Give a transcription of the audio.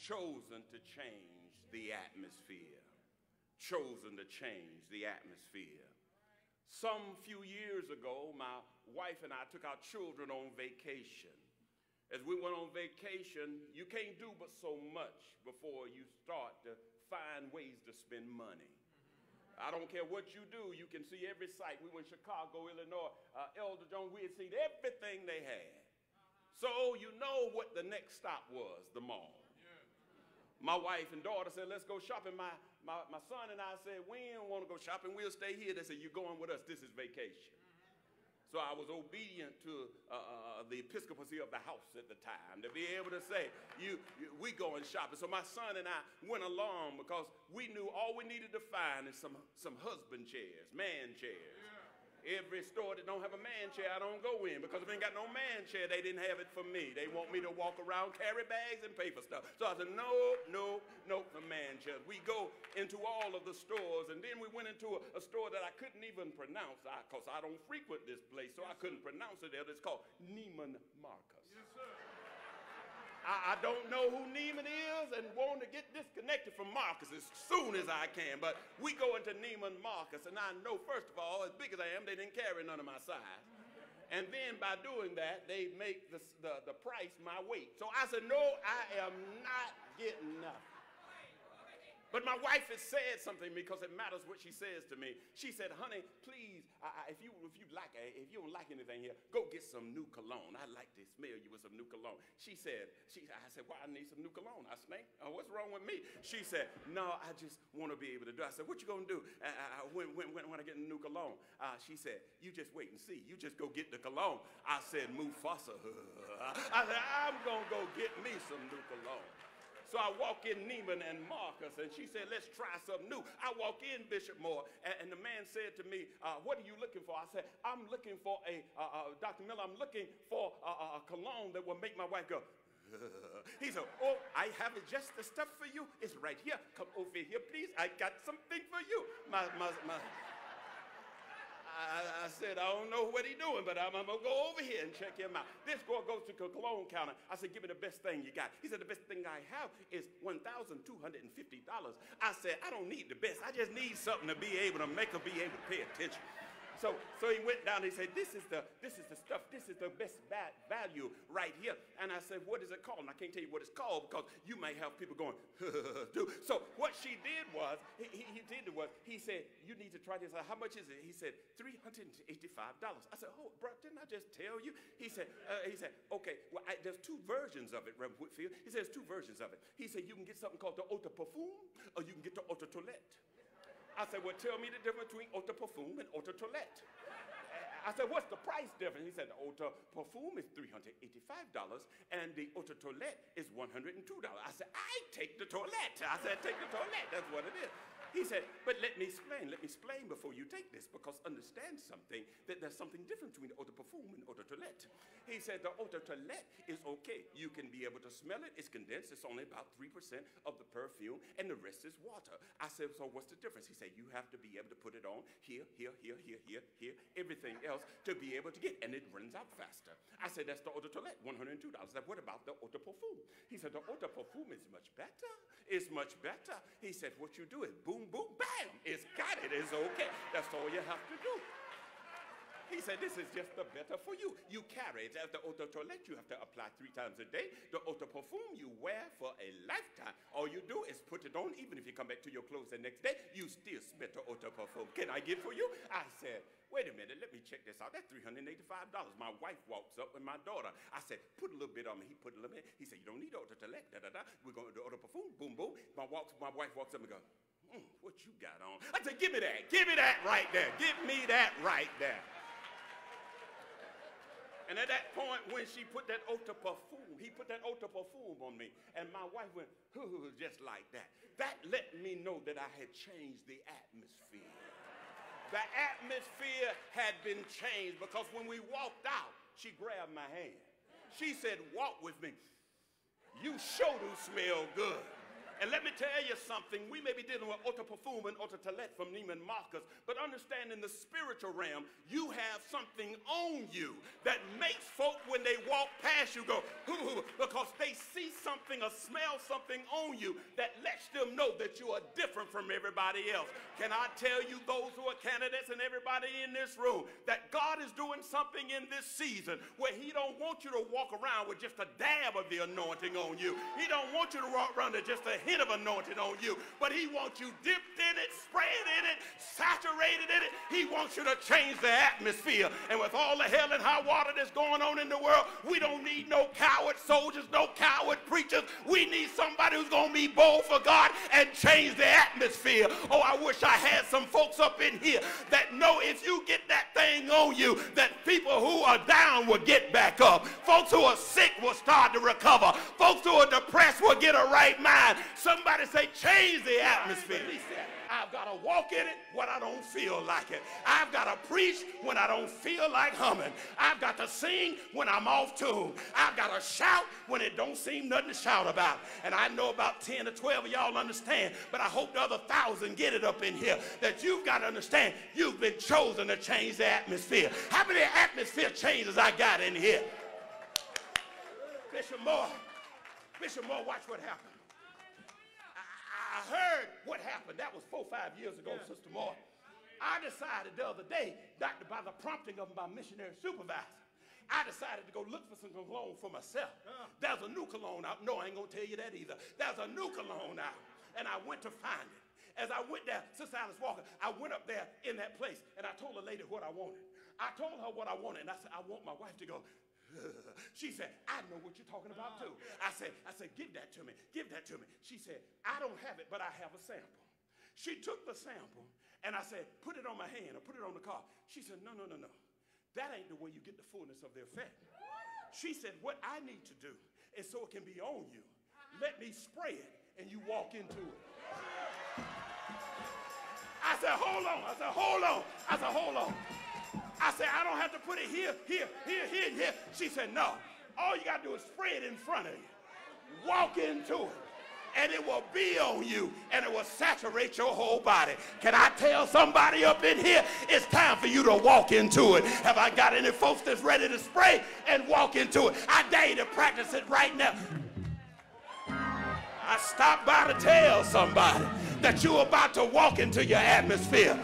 chosen to change the atmosphere. Chosen to change the atmosphere. Some few years ago, my wife and I took our children on vacation. As we went on vacation, you can't do but so much before you start to find ways to spend money. I don't care what you do, you can see every site. We went to Chicago, Illinois, Elder Jones, we had seen everything they had. So you know what the next stop was, the mall. My wife and daughter said, let's go shopping. My son and I said, we don't want to go shopping, we'll stay here. They said, you're going with us, this is vacation. So I was obedient to the episcopacy of the house at the time to be able to say, we going shopping. So my son and I went along because we knew all we needed to find is some husband chairs, man chairs. Every store that don't have a man chair, I don't go in, because if they ain't got no man chair, they didn't have it for me. They want me to walk around, carry bags, and pay for stuff. So I said, no for man chairs. We go into all of the stores, and then we went into a store that I couldn't even pronounce, because I don't frequent this place, so I couldn't pronounce it there. It's called Neiman Marcus. Yes, sir. I don't know who Neiman is and want to get disconnected from Marcus as soon as I can. But we go into Neiman Marcus, and I know, first of all, as big as I am, they didn't carry none of my size. And then by doing that, they make the price my weight. So I said, no, I am not getting nothing. But my wife has said something because it matters what she says to me. She said, honey, please, if you don't like anything here, go get some new cologne. I'd like to smell you with some new cologne. I said, why I need some new cologne? I stink. What's wrong with me? She said, no, I just want to be able to do it. I said, what you going to do when I get a new cologne? She said, you just wait and see. You just go get the cologne. I said, Mufasa. I said, I'm going to go get me some new cologne. So I walk in Neiman and Marcus, and she said, let's try something new. I walk in Bishop Moore, and the man said to me, what are you looking for? I said, I'm looking for Dr. Miller, I'm looking for a cologne that will make my wife go, he said, oh, I have just the stuff for you. It's right here. Come over here, please. I got something for you. I said, I don't know what he's doing, but I'm going to go over here and check him out. This girl goes to the cologne counter. I said, give me the best thing you got. He said, the best thing I have is $1,250. I said, I don't need the best. I just need something to be able to make her be able to pay attention. So he went down and he said, this is the stuff, this is the best value right here. And I said, what is it called? And I can't tell you what it's called because you might have people going, So what she did was, he said, you need to try this out. How much is it? He said, $385. I said, oh, bro, didn't I just tell you? He said, okay, well, there's two versions of it, Reverend Whitfield. He says two versions of it. He said, you can get something called the eau de parfum, or you can get the eau de toilette. I said, well, tell me the difference between eau de parfum and eau de toilette. I said, what's the price difference? He said, the eau de parfum is $385, and the eau de toilette is $102. I said, I take the toilette. I said, take the toilette. That's what it is. He said, but let me explain before you take this, because understand something, that there's something different between the eau de parfum and eau de toilette. He said, the eau de toilette is okay. You can be able to smell it. It's condensed. It's only about 3% of the perfume, and the rest is water. I said, so what's the difference? He said, you have to be able to put it on here, everything else to be able to get, and it runs out faster. I said, that's the eau de toilette, $102. I said, what about the eau de parfum? He said, the eau de parfum is much better. It's much better. He said, what you do is boom, boom, bam. It's got it. It's okay. That's all you have to do. He said, this is just the better for you. You carry it. As the eau de toilette, you have to apply 3 times a day. The eau de parfum you wear for a lifetime. All you do is put it on. Even if you come back to your clothes the next day, you still smell the eau de parfum. Can I get for you? I said, wait a minute, let me check this out. That's $385. My wife walks up with my daughter. I said, put a little bit on me. He put a little bit. He said, you don't need eau de toilette. We're going to do eau de parfum. Boom, boom. My wife walks up and goes, what you got on? I said, give me that. Give me that right there. Give me that right there. And at that point, when she put that eau de parfum, he put that eau de parfum on me, and my wife went, just like that. That let me know that I had changed the atmosphere. The atmosphere had been changed because when we walked out, she grabbed my hand. She said, walk with me. You sure do smell good. And let me tell you something. We may be dealing with auto perfume and auto talent from Neiman Marcus, but understand in the spiritual realm, you have something on you that makes folk, when they walk past you, go, hoo, because they see something or smell something on you that lets them know that you are different from everybody else. Can I tell you, those who are candidates and everybody in this room, that God is doing something in this season where he don't want you to walk around with just a dab of the anointing on you. He don't want you to walk around with just a hint of anointing on you, but he wants you dipped in it, sprayed in it, saturated in it. He wants you to change the atmosphere. And with all the hell and high water that's going on in the world, we don't need no coward soldiers, no coward preachers. We need somebody who's going to be bold for God and change the atmosphere. Oh, I wish I had some folks up in here that know if you get that thing on you, that people who are down will get back up. Folks who are sick will start to recover. Folks who are depressed will get a right mind. Somebody say, change the atmosphere. I've got to walk in it when I don't feel like it. I've got to preach when I don't feel like humming. I've got to sing when I'm off tune. I've got to shout when it don't seem nothing to shout about. And I know about 10 or 12 of y'all understand, but I hope the other 1,000 get it up in here, that you've got to understand you've been chosen to change the atmosphere. How many atmosphere changes I got in here? Bishop Moore, watch what happened. I heard what happened. That was 4 or 5 years ago, Sister Moore. I decided the other day, by the prompting of my missionary supervisor, I decided to go look for some cologne for myself. There's a new cologne out. No, I ain't going to tell you that either. There's a new cologne out. And I went to find it. As I went there, Sister Alice Walker, I went up there in that place, and I told the lady what I wanted. I told her what I wanted, and I said, I want my wife to go. She said, I know what you're talking about too. I said, give that to me. Give that to me. She said, I don't have it, but I have a sample. She took the sample, and I said, put it on my hand or put it on the car. She said, no. That ain't the way you get the fullness of the effect. She said, what I need to do is so it can be on you. Let me spray it, and you walk into it. I said, hold on. I said, I don't have to put it here. She said, no. All you got to do is spray it in front of you. Walk into it. And it will be on you. And it will saturate your whole body. Can I tell somebody up in here, it's time for you to walk into it. Have I got any folks that's ready to spray and walk into it? I dare you to practice it right now. I stopped by to tell somebody that you're about to walk into your atmosphere.